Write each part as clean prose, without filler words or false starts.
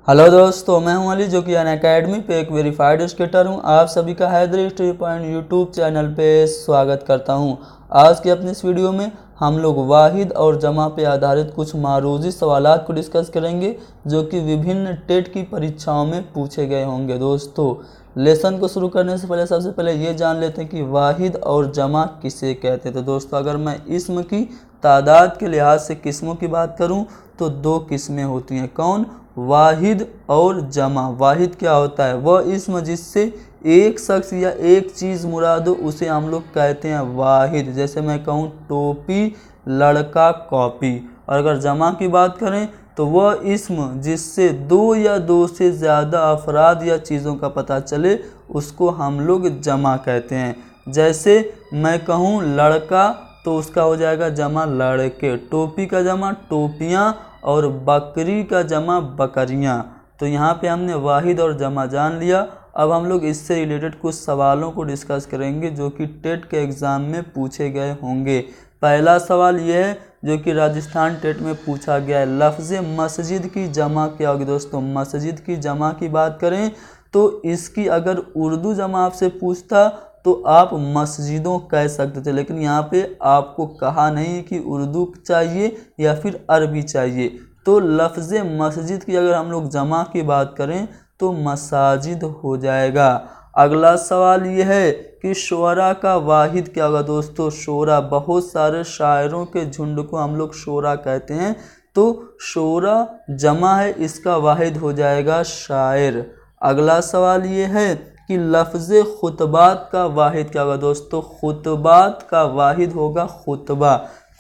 Hello दोस्तों, मैं हूं अली जो कि अनअकैडमी पे एक वेरीफाइड स्केटर हूं। आप सभी का Haidari study point YouTube channel पे स्वागत करता हूं। आज की अपनी इस वीडियो में हम लोग वाहिद और जमा पे आधारित कुछ मारूजी सवालात को डिस्कस करेंगे जो कि विभिन्न टेट की परीक्षाओं में पूछे गए होंगे। दोस्तों, लेसन को शुरू करने से पहले सबसे पहले ये जान लेते हैं कि वाहिद और जमा किसे कहते हैं। तो दोस्तों, अगर मैं इसम की तादाद के लिहाज से किस्मों की बात करूं तो दो किस्में होती हैं। कौन? वाहिद और जमा। वाहिद क्या होता है? वह इसम जिससे एक शख्स या एक चीज़ मुराद हो उसे हम लोग कहते हैं वाहिद। जैसे मैं कहूँ टोपी, लड़का, कॉपी। और अगर जमा की बात करें तो वह इसम जिससे दो या दो से ज़्यादा अफराद या चीज़ों का पता चले उसको हम लोग जमा कहते हैं। जैसे मैं कहूँ लड़का तो उसका हो जाएगा जमा लड़के, टोपी का जमा टोपियाँ और बकरी का जमा बकरियाँ। तो यहाँ पे हमने वाहिद और जमा जान लिया। अब हम लोग इससे रिलेटेड कुछ सवालों को डिस्कस करेंगे जो कि टेट के एग्ज़ाम में पूछे गए होंगे। पहला सवाल यह है जो कि राजस्थान टेट में पूछा गया है, लफ्ज़ मस्जिद की जमा क्या होगी? दोस्तों, मस्जिद की जमा की बात करें तो इसकी अगर उर्दू जमा आपसे पूछता तो आप मस्जिदों कह सकते थे, लेकिन यहाँ पे आपको कहा नहीं कि उर्दू चाहिए या फिर अरबी चाहिए। तो लफ्ज़ मस्जिद की अगर हम लोग जमा की बात करें तो मसाजिद हो जाएगा। अगला सवाल ये है कि शोरा का वाहिद क्या होगा? दोस्तों, शोरा, बहुत सारे शायरों के झुंड को हम लोग शोरा कहते हैं, तो शोरा जमा है, इसका वाहिद हो जाएगा शायर। अगला सवाल ये है कि लफ्ज़ खुतबात का वाहिद क्या होगा? दोस्तों, खुतबात का वाहिद होगा खुतबा।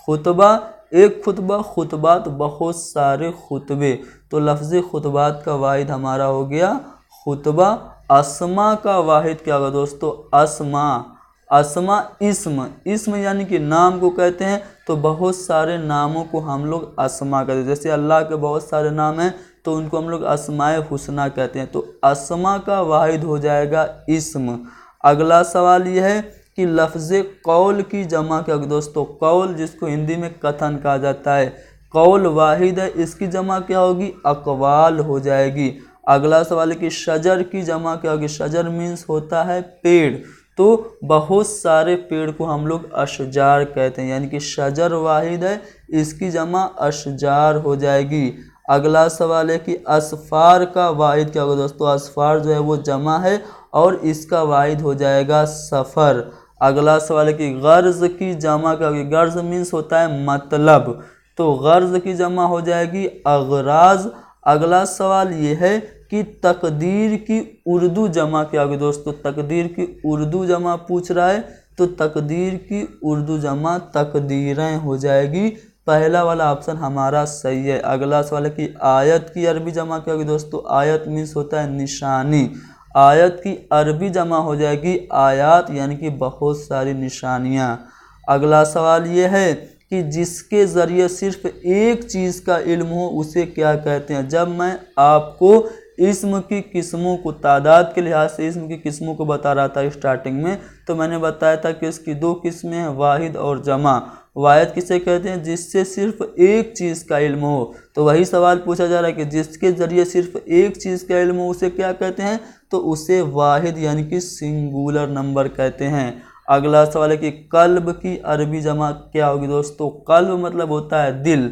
खुतबा एक खुतबा, खुतबात बहुत सारे खुतबे। तो लफ्ज़ खुतबात का वाहिद हमारा हो गया खुतबा। अस्मा का वाहिद क्या होगा? दोस्तों, अस्मा। अस्मा इस्म, इस्म यानी कि नाम को कहते हैं, तो बहुत सारे नामों को हम लोग अस्मा कहते हैं। जैसे अल्लाह के बहुत सारे नाम हैं तो उनको हम लोग अस्माए हुस्ना कहते हैं, तो अस्मा का वाहिद हो जाएगा इस्म। अगला सवाल यह है कि लफ्ज़ कौल की जमा क्या होगी? दोस्तों, कौल जिसको हिंदी में कथन कहा जाता है, कौल वाहिद है, इसकी जमा क्या होगी? अकवाल हो जाएगी। अगला सवाल है कि शजर की जमा क्या होगी? शजर मीन्स होता है पेड़, तो बहुत सारे पेड़ को हम लोग अशजार कहते हैं, यानी कि शजर वाहिद है, इसकी जमा अशजार हो जाएगी। अगला सवाल है कि असफार का वाहिद क्या होगा? दोस्तों, असफार जो है वो जमा है और इसका वाहिद हो जाएगा सफ़र। अगला सवाल है कि गर्ज की जमा क्या होगी? गर्ज मीन्स होता है मतलब, तो गर्ज की जमा हो जाएगी अगराज। अगला सवाल ये है कि तकदीर की उर्दू जमा क्या होगी? दोस्तों, तकदीर की उर्दू जमा पूछ रहा है, तो तकदीर की उर्दू जमा तकदीरें हो जाएगी। पहला वाला ऑप्शन हमारा सही है। अगला सवाल है कि आयत की अरबी जमा क्या होगी? दोस्तों, आयत मीन्स होता है निशानी, आयत की अरबी जमा हो जाएगी आयात, यानी कि बहुत सारी निशानियाँ। अगला सवाल ये है कि जिसके ज़रिए सिर्फ एक चीज़ का इल्म हो उसे क्या कहते हैं? जब मैं आपको इस्म की किस्मों को, तादाद के लिहाज से इस्म की किस्मों को बता रहा था स्टार्टिंग में, तो मैंने बताया था कि इसकी दो किस्में हैं, वाहिद और जमा। वाहिद किसे कहते हैं? जिससे सिर्फ एक चीज़ का इल्म हो। तो वही सवाल पूछा जा रहा है कि जिसके ज़रिए सिर्फ एक चीज़ का इल्म हो उसे क्या कहते हैं? तो उसे वाहिद यानी कि सिंगुलर नंबर कहते हैं। अगला सवाल है कि कल्ब की अरबी जमा क्या होगी? दोस्तों, कल्ब मतलब होता है दिल।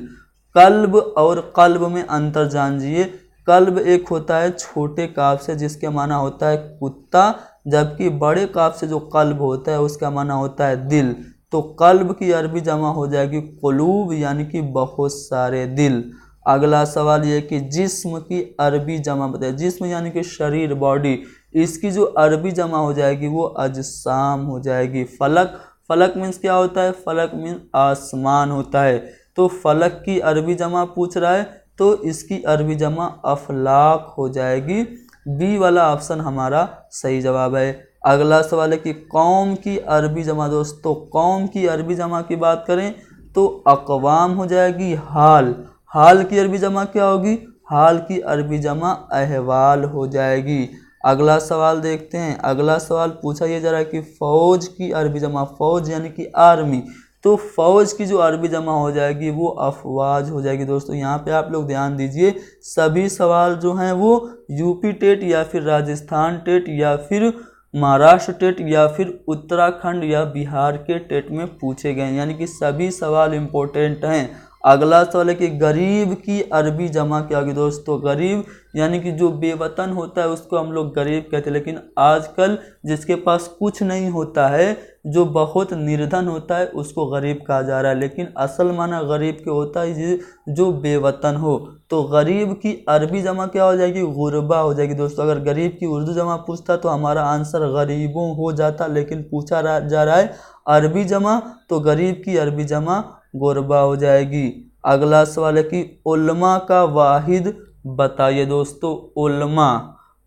कल्ब और कल्ब में अंतर जानिए। कल्ब एक होता है छोटे काफ से जिसके माना होता है कुत्ता, जबकि बड़े काफ से जो कल्ब होता है उसका माना होता है दिल। तो कल्ब की अरबी जमा हो जाएगी कुलूब, यानी कि बहुत सारे दिल। अगला सवाल ये कि जिस्म की अरबी जमा बताइए। जिस्म यानी कि शरीर, बॉडी, इसकी जो अरबी जमा हो जाएगी वो अजसाम हो जाएगी। फलक, फलक मीन्स क्या होता है? फलक मीन्स आसमान होता है, तो फलक की अरबी जमा पूछ रहा है तो इसकी अरबी जमा अफलाक हो जाएगी। बी वाला ऑप्शन हमारा सही जवाब है। अगला सवाल है कि कौम की अरबी जमा। दोस्तों, कौम की अरबी जमा की बात करें तो अक़वाम हो जाएगी हाल। हाल की अरबी जमा क्या होगी? हाल की अरबी जमा अहवाल हो जाएगी। अगला सवाल देखते हैं। अगला सवाल पूछा ये जा रहा है कि फ़ौज की अरबी जमा, फ़ौज यानी कि आर्मी, तो फौज की जो अरबी जमा हो जाएगी वो अफवाज हो जाएगी। दोस्तों यहाँ पे आप लोग ध्यान दीजिए, सभी सवाल जो हैं वो यूपी टेट या फिर राजस्थान टेट या फिर महाराष्ट्र टेट या फिर उत्तराखंड या बिहार के टेट में पूछे गए, यानी कि सभी सवाल इम्पोर्टेंट हैं। अगला सवाल है कि गरीब की अरबी जमा क्या होगी। दोस्तों गरीब यानी कि जो बेवतन होता है उसको हम लोग गरीब कहते हैं, लेकिन आजकल जिसके पास कुछ नहीं होता है, जो बहुत निर्धन होता है, उसको गरीब कहा जा रहा है, लेकिन असल माना गरीब के होता है जो बेवतन हो। तो गरीब की अरबी जमा क्या हो जाएगी, गुरबा हो जाएगी। दोस्तों अगर गरीब की उर्दू जमा पूछता तो हमारा आंसर गरीबों हो जाता, लेकिन पूछा जा रहा है अरबी जमा, तो गरीब की अरबी जमा गुरबा हो जाएगी। अगला सवाल है कि उल्मा का वाहिद बताइए। दोस्तों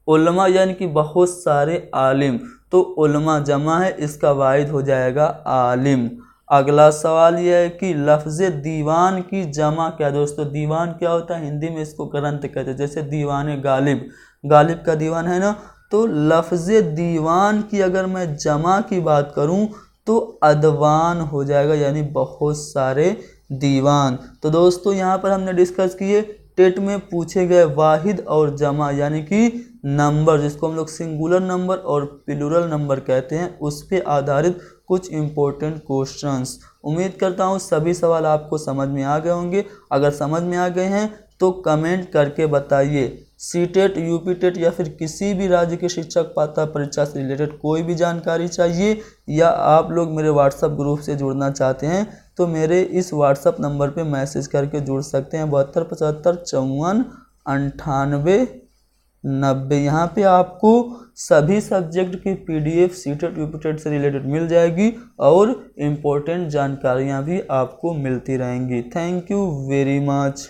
उल्मा यानी कि बहुत सारे आलिम, तो उल्मा जमा है, इसका वाहिद हो जाएगा आलिम। अगला सवाल यह है कि लफ्ज़ दीवान की जमा क्या। दोस्तों दीवान क्या होता है, हिंदी में इसको ग्रंथ कहते हैं, जैसे दीवान गालिब, गालिब का दीवान है ना। तो लफ्ज़ दीवान की अगर मैं जमा की बात करूं तो अदवान हो जाएगा, यानी बहुत सारे दीवान। तो दोस्तों यहाँ पर हमने डिस्कस किए टेट में पूछे गए वाहिद और जमा यानी कि नंबर, जिसको हम लोग सिंगुलर नंबर और प्लूरल नंबर कहते हैं, उस पर आधारित कुछ इम्पोर्टेंट क्वेश्चंस। उम्मीद करता हूँ सभी सवाल आपको समझ में आ गए होंगे। अगर समझ में आ गए हैं तो कमेंट करके बताइए। सीटेट, यूपी टेट या फिर किसी भी राज्य के शिक्षक पात्रता परीक्षा से रिलेटेड कोई भी जानकारी चाहिए, या आप लोग मेरे व्हाट्सएप ग्रुप से जुड़ना चाहते हैं तो मेरे इस व्हाट्सएप नंबर पे मैसेज करके जुड़ सकते हैं, 7275549890। यहाँ पे आपको सभी सब्जेक्ट की PDF सीटेट यूपी टेट से रिलेटेड मिल जाएगी और इम्पोर्टेंट जानकारियाँ भी आपको मिलती रहेंगी। Thank you very much.